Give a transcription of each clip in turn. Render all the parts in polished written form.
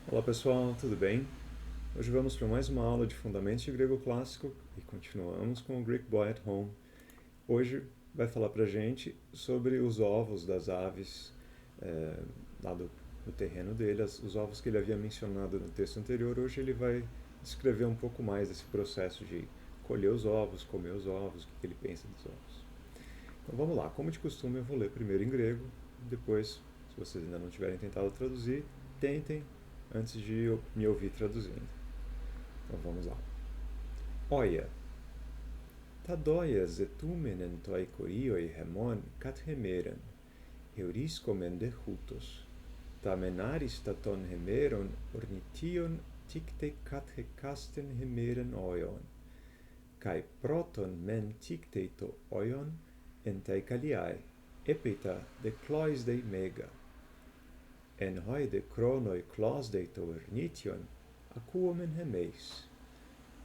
Olá pessoal, tudo bem? Hoje vamos para mais uma aula de Fundamentos de Grego Clássico e continuamos com o Greek Boy at Home. Hoje vai falar para a gente sobre os ovos das aves lá do terreno dele, os ovos que ele havia mencionado no texto anterior. Hoje ele vai descrever um pouco mais desse processo de colher os ovos, comer os ovos, o que ele pensa dos ovos. Então vamos lá, como de costume eu vou ler primeiro em grego, depois, se vocês ainda não tiverem tentado traduzir, tentem antes de me ouvir traduzindo. Então vamos lá. Oia, ta doia zetumenen toi korioi hemon kat hemeran, heuriskomen de hutos, ta menaris taton hemeron ornition tikte kat hekasten hemeran oion, kai proton men tikte to oion en tai kaliai, epita de clois de mega, en hoi de chronoi clos de to ornition, acuomen hemeis,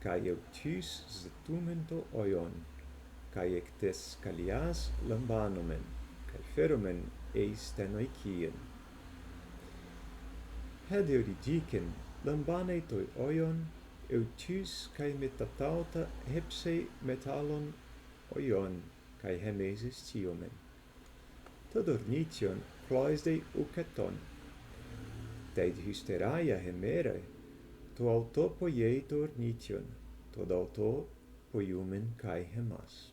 kai eutus zetumento oion, kai ectes kalias lambanomen, kai feromen eis tenoikien. Hed euridicen lambane toi oion, eutus kai metatauta hepse metalon oion, kai hemes estiomen. Tod ornition clois de uceton. Teid hysteraia hemere, to auto poiei ornition, tod auto poiumen kai hemas.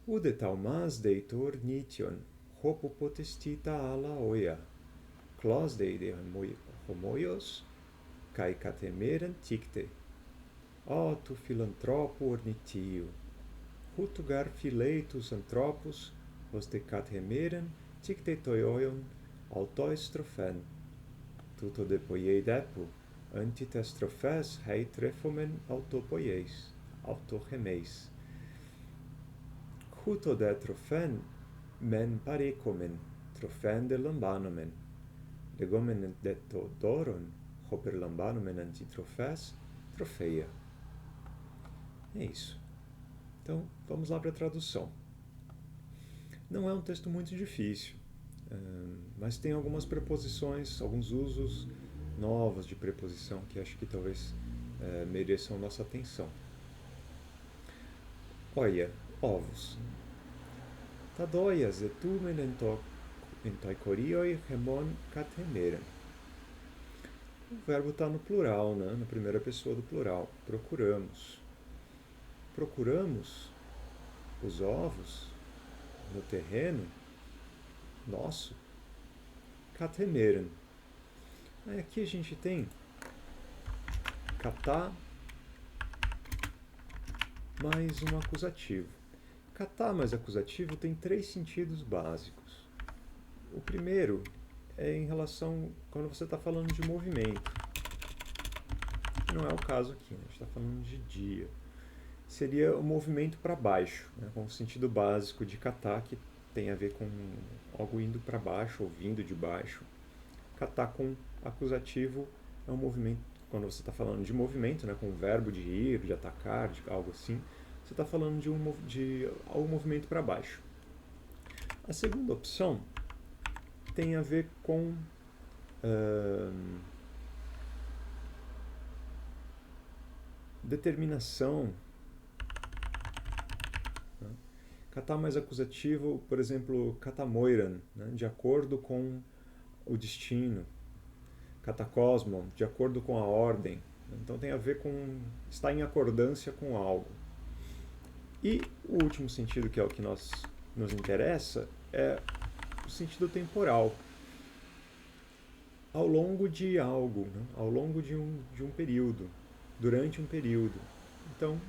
Ude taumas deitor nition, hopo potestita ala oia, clos de homoios, kai catemeren ticte. Tu philanthropo ornitio, hutugar phileitus anthropus, hoste catemeren ticte toioion, autois trophen. Tuto de poiei depo, antites trophes hei trefomen autopoieis, autochemeis. Huto de trophen men parecomen, trophen de lambanomen, legomen de to doron, hoper lambanomen antitrophes, trofeia. É isso. Então, vamos lá para a tradução. Não é um texto muito difícil, mas tem algumas preposições, alguns usos novos de preposição que acho que talvez mereçam nossa atenção. Olha, ovos. Tadoias etumen entoi corioi hemon catemeran. O verbo está no plural, né? Na primeira pessoa do plural. Procuramos. Procuramos os ovos no terreno nosso. Catemeran. Aí aqui a gente tem catá mais um acusativo. Catá mais acusativo tem três sentidos básicos. O primeiro é em relação quando você está falando de movimento. Não é o caso aqui, né? A gente está falando de dia. Seria o movimento para baixo, né? Com o sentido básico de catá, que tem a ver com algo indo para baixo ou vindo de baixo. Catá com acusativo é um movimento, quando você está falando de movimento, né? Com o verbo de ir, de atacar, de algo assim, você está falando de um movimento para baixo. A segunda opção tem a ver com determinação. Né? Catá mais acusativo, por exemplo, catamoiran, né? De acordo com o destino. Catacosmon, de acordo com a ordem. Então tem a ver com estar em acordância com algo. E o último sentido, que é o que nos interessa, é o sentido temporal. Ao longo de algo, né? Ao longo de um período, durante um período. Então,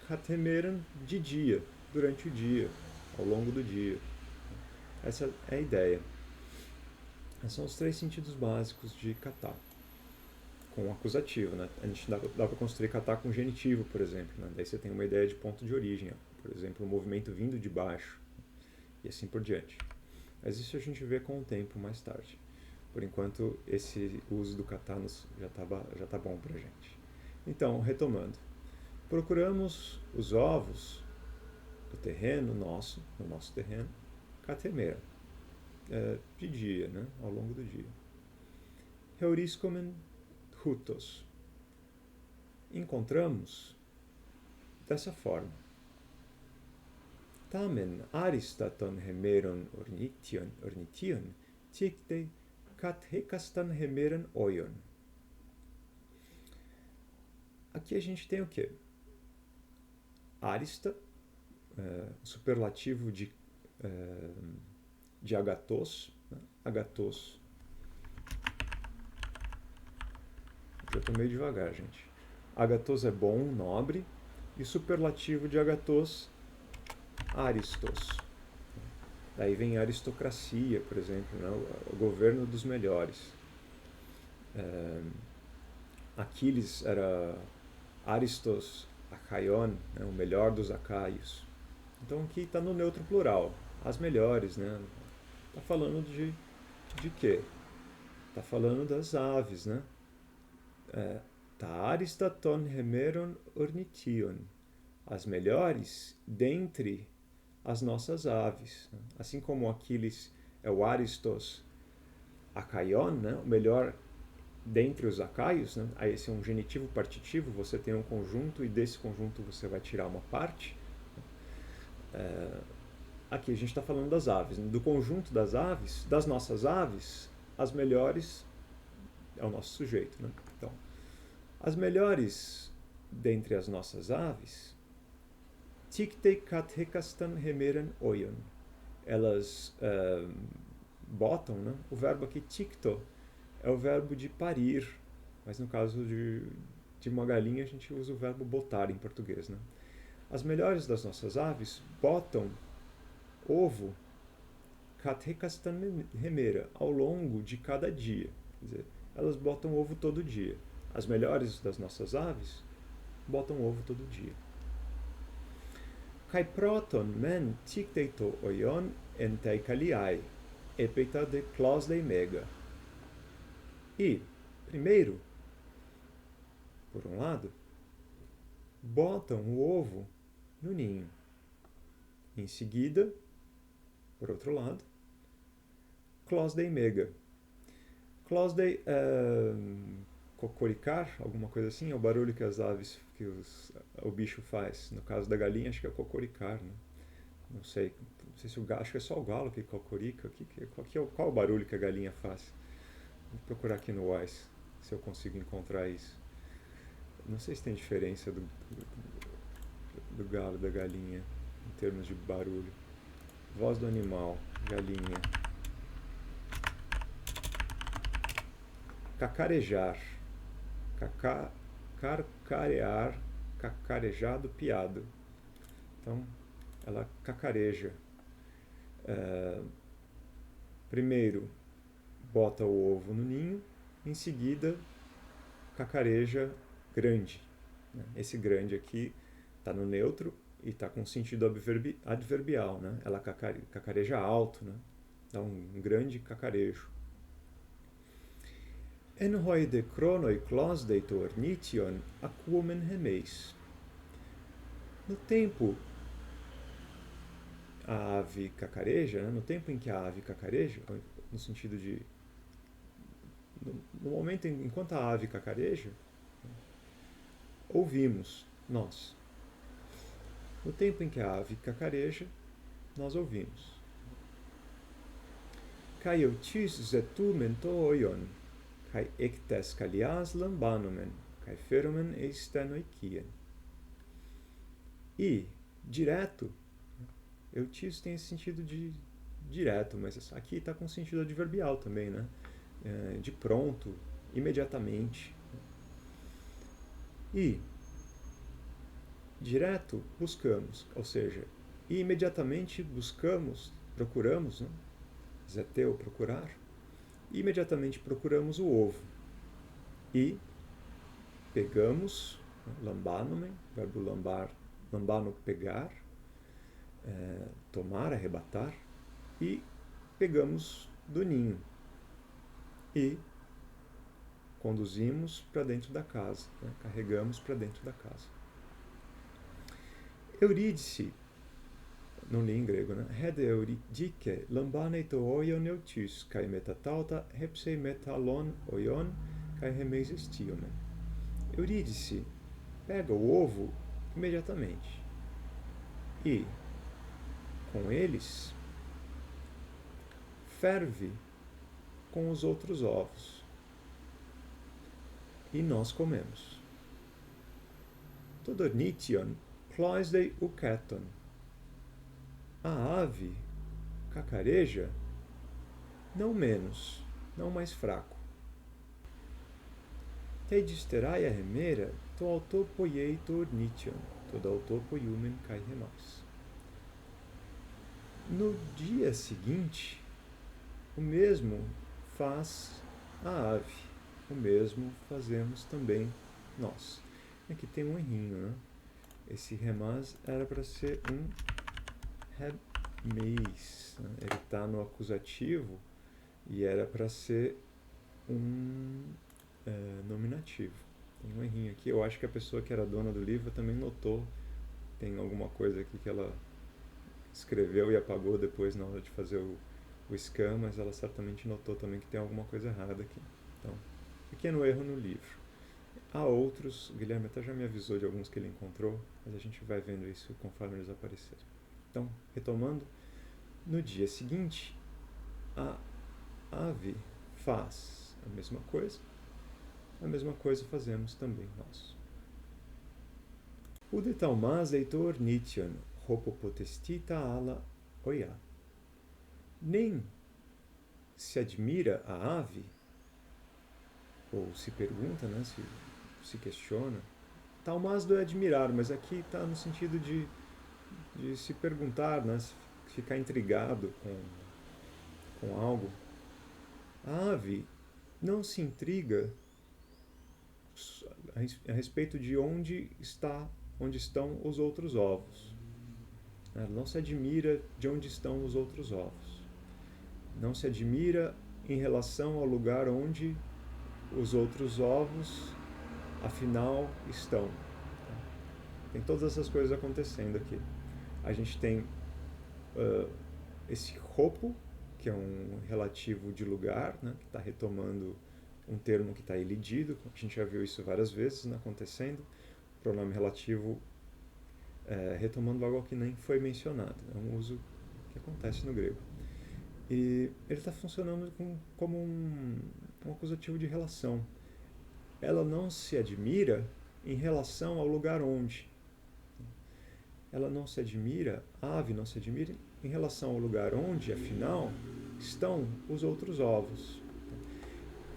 katemeran, de dia, durante o dia, ao longo do dia. Essa é a ideia. Esses são os três sentidos básicos de catá, com acusativo, né? A gente dá para construir catá com genitivo, por exemplo, né? Daí você tem uma ideia de ponto de origem, por exemplo, o movimento vindo de baixo, e assim por diante. Mas isso a gente vê com o tempo mais tarde. Por enquanto, esse uso do catá já tá bom pra gente. Então, retomando. Procuramos os ovos do terreno nosso, no nosso terreno, catemera, de dia, né? Ao longo do dia. heuriscomen hutos. Encontramos dessa forma. Tamen aristaton hemeron ornition ticte kathekastan hemeron oion. Aqui a gente tem o quê? Arista, superlativo de agathos, né? Agathos. Eu estou meio devagar, gente. Agathos é bom, nobre, e superlativo de agathos, aristos. Daí vem a aristocracia, por exemplo, né? O governo dos melhores. Aquiles era Aristos Achaion, né? O melhor dos acaios. Então aqui está no neutro plural, as melhores, né? Está falando de quê? Está falando das aves, né? Ta aristaton hemeron ornition, as melhores dentre as nossas aves. Né? Assim como Aquiles é o Aristos Achaion, né? O melhor dentre os acaios, né? Aí esse é um genitivo partitivo, você tem um conjunto e desse conjunto você vai tirar uma parte. Aqui a gente está falando das aves, né? Do conjunto das aves, das nossas aves, as melhores é o nosso sujeito, né? Então, as melhores dentre as nossas aves, ticte kathekastan hemeran oion. Elas botam, né? O verbo aqui ticto é o verbo de parir, mas no caso de uma galinha a gente usa o verbo botar em português, né? As melhores das nossas aves botam ovo kathekastan hemera, ao longo de cada dia. Quer dizer, elas botam ovo todo dia. As melhores das nossas aves botam ovo todo dia. Kai proton men ticteito oion entei kaliai, epeta de clausdei mega. E, primeiro, por um lado, botam o ovo no ninho. Em seguida, por outro lado, clausdei mega. Clausdei cocoricar, alguma coisa assim, é o barulho que as aves, o bicho faz. No caso da galinha, acho que é cocoricar, né? Não sei se o galo, acho que é só o galo que cocorica. Qual é o barulho que a galinha faz? Vou procurar aqui no Wise, se eu consigo encontrar isso. Não sei se tem diferença do galo e da galinha, em termos de barulho. Voz do animal, galinha. Cacarejar. Carcarear, cacarejado, piado. Então, ela cacareja. Primeiro, bota o ovo no ninho, em seguida, cacareja grande. Esse grande aqui está no neutro e está com sentido adverbial, né? Ela cacareja alto, né? Dá um grande cacarejo. En hoi de chronoi clausdei to ornition aquomen hemeis. No tempo a ave cacareja, né? No tempo em que a ave cacareja, no sentido de no momento enquanto a ave cacareja, ouvimos nós. No tempo em que a ave cacareja, nós ouvimos. Kai eutis zetumen to oion, kai ectes kalias lambanomen, kai feromen eistenoikien. E, direto, eutis tem esse sentido de direto, mas aqui está com sentido adverbial também, né? De pronto, imediatamente. E, direto, buscamos, ou seja, imediatamente buscamos, procuramos, né? Zeteu, procurar. Imediatamente procuramos o ovo. E pegamos, lambanomen, verbo lambano, pegar, tomar, arrebatar, e pegamos do ninho. E conduzimos para dentro da casa, né? Carregamos para dentro da casa. Eurídice não li em grego, né? Hede euridike lambane to oion eutus, kai metatauta hepsei metalon oion, kai remeses tiomen. Eurídice pega o ovo imediatamente e, com eles, ferve com os outros ovos. E nós comemos. Todornition cloisdei uketon. A ave cacareja, não menos, não mais fraco. Teidisterai a remera, to autopoiei tornition, toda autopoiumen kai remais. No dia seguinte, o mesmo faz a ave, o mesmo fazemos também nós. Aqui tem um errinho, né? Esse remás era para ser um remeis, né? Ele está no acusativo e era para ser um nominativo. Tem um errinho aqui. Eu acho que a pessoa que era dona do livro também notou. Tem alguma coisa aqui que ela escreveu e apagou depois na hora de fazer o scan, mas ela certamente notou também que tem alguma coisa errada aqui. Então, pequeno erro no livro. Há outros, o Guilherme até já me avisou de alguns que ele encontrou, mas a gente vai vendo isso conforme eles aparecerem. Então, retomando, no dia seguinte, a ave faz a mesma coisa fazemos também nós. Udetalmas eitor nition, hopopotestita ala oia. Nem se admira a ave, ou se pergunta, né, se questiona. Talmas do é admirar, mas aqui está no sentido de se perguntar, né, ficar intrigado com algo. A ave não se intriga a respeito de onde estão os outros ovos. Ela não se admira de onde estão os outros ovos. Não se admira em relação ao lugar onde os outros ovos, afinal, estão. Tem todas essas coisas acontecendo aqui. A gente tem esse hopo, que é um relativo de lugar, né, que está retomando um termo que está elidido. A gente já viu isso várias vezes, né, acontecendo. O pronome relativo retomando algo que nem foi mencionado. É um uso que acontece no grego. E ele está funcionando como um acusativo de relação. Ela não se admira em relação ao lugar onde. Ela não se admira, a ave não se admira em relação ao lugar onde, afinal, estão os outros ovos.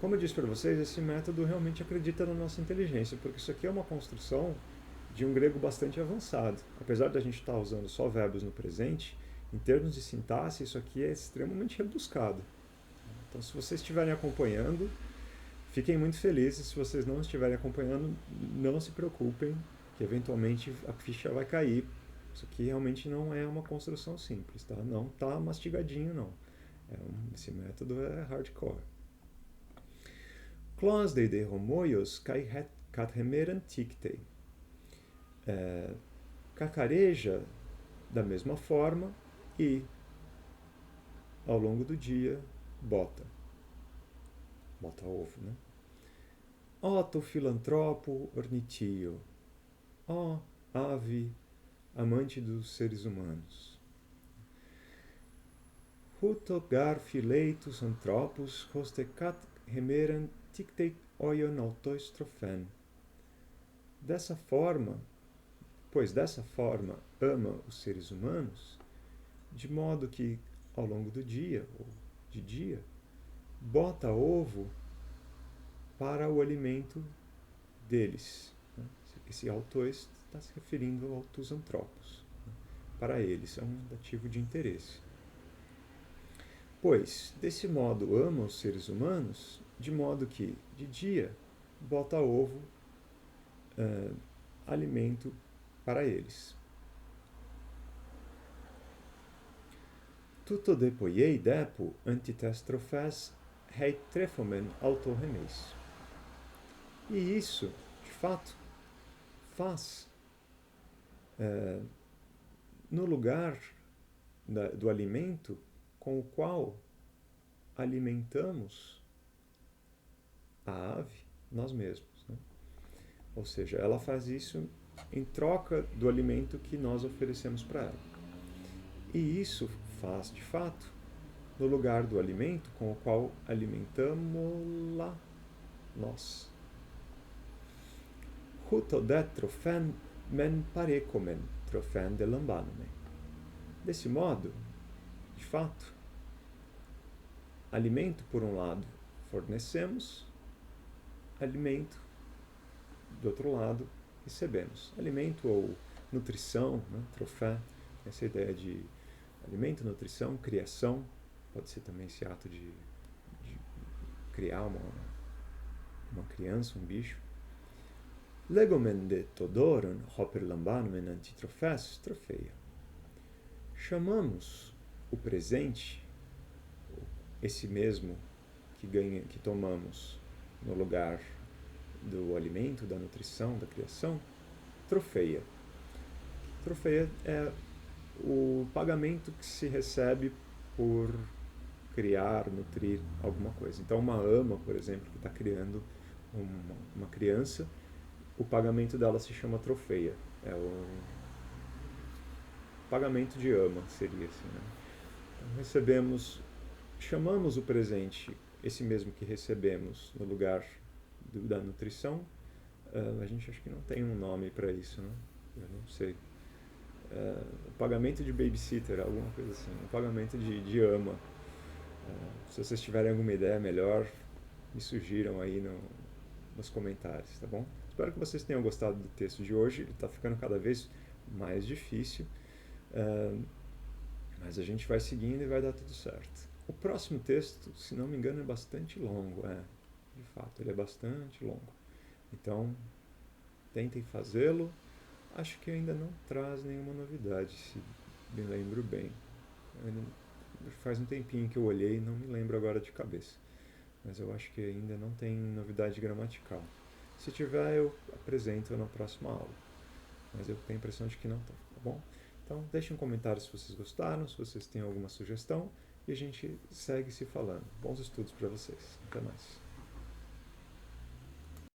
Como eu disse para vocês, esse método realmente acredita na nossa inteligência, porque isso aqui é uma construção de um grego bastante avançado. Apesar de a gente estar usando só verbos no presente, em termos de sintaxe, isso aqui é extremamente rebuscado. Então, se vocês estiverem acompanhando, fiquem muito felizes. Se vocês não estiverem acompanhando, não se preocupem, que eventualmente a ficha vai cair. Isso aqui realmente não é uma construção simples, tá? Não está mastigadinho, não. Esse método é hardcore. Closdei de homoios kai cat remeran tictei. Cacareja da mesma forma e, ao longo do dia, bota ovo, né? Ó tu filantropo ornitio, ó ave amante dos seres humanos. Hutogar fileitus antropos hostecat remeran tictei oion autostrophen. Pois dessa forma ama os seres humanos, de modo que, ao longo do dia, ou de dia, bota ovo para o alimento deles. Esse autos está se referindo ao tus antropos. Para eles, é um dativo de interesse. Pois, desse modo, ama os seres humanos, de modo que, de dia, bota ovo, alimento para eles. Tuto depoiei depo antitestrofes hei trefomen autorremeis. E isso, de fato, faz no lugar do alimento com o qual alimentamos a ave, nós mesmos, né? Ou seja, ela faz isso em troca do alimento que nós oferecemos para ela. E isso faz, de fato, no lugar do alimento com o qual alimentamos-la nós. Hutodet trofen men parecomen trofen de lambanome. Desse modo, de fato, alimento por um lado fornecemos, alimento do outro lado recebemos. Alimento ou nutrição, né? Trofé, essa ideia de alimento, nutrição, criação, pode ser também esse ato de criar uma criança, um bicho. Legomen de todoron hoper lambanmen antitrofes trofeia. Chamamos o presente, esse mesmo que tomamos no lugar do alimento, da nutrição, da criação, trofeia. Trofeia é o pagamento que se recebe por criar, nutrir alguma coisa. Então, uma ama, por exemplo, que está criando uma criança, o pagamento dela se chama trofeia. É o pagamento de ama, seria assim, né? Então, chamamos o presente, esse mesmo que recebemos no lugar da nutrição. A gente acho que não tem um nome para isso, né? Eu não sei. O pagamento de babysitter, alguma coisa assim. O pagamento de ama. Se vocês tiverem alguma ideia melhor, me sugiram aí nos comentários, tá bom? Espero que vocês tenham gostado do texto de hoje. Ele está ficando cada vez mais difícil, mas a gente vai seguindo e vai dar tudo certo. O próximo texto, se não me engano, é bastante longo. De fato, ele é bastante longo. Então, tentem fazê-lo. Acho que ainda não traz nenhuma novidade, se me lembro bem. Faz um tempinho que eu olhei e não me lembro agora de cabeça. Mas eu acho que ainda não tem novidade gramatical. Se tiver, eu apresento na próxima aula. Mas eu tenho a impressão de que não tem, tá bom? Então, deixem um comentário se vocês gostaram, se vocês têm alguma sugestão, e a gente segue se falando. Bons estudos para vocês. Até mais.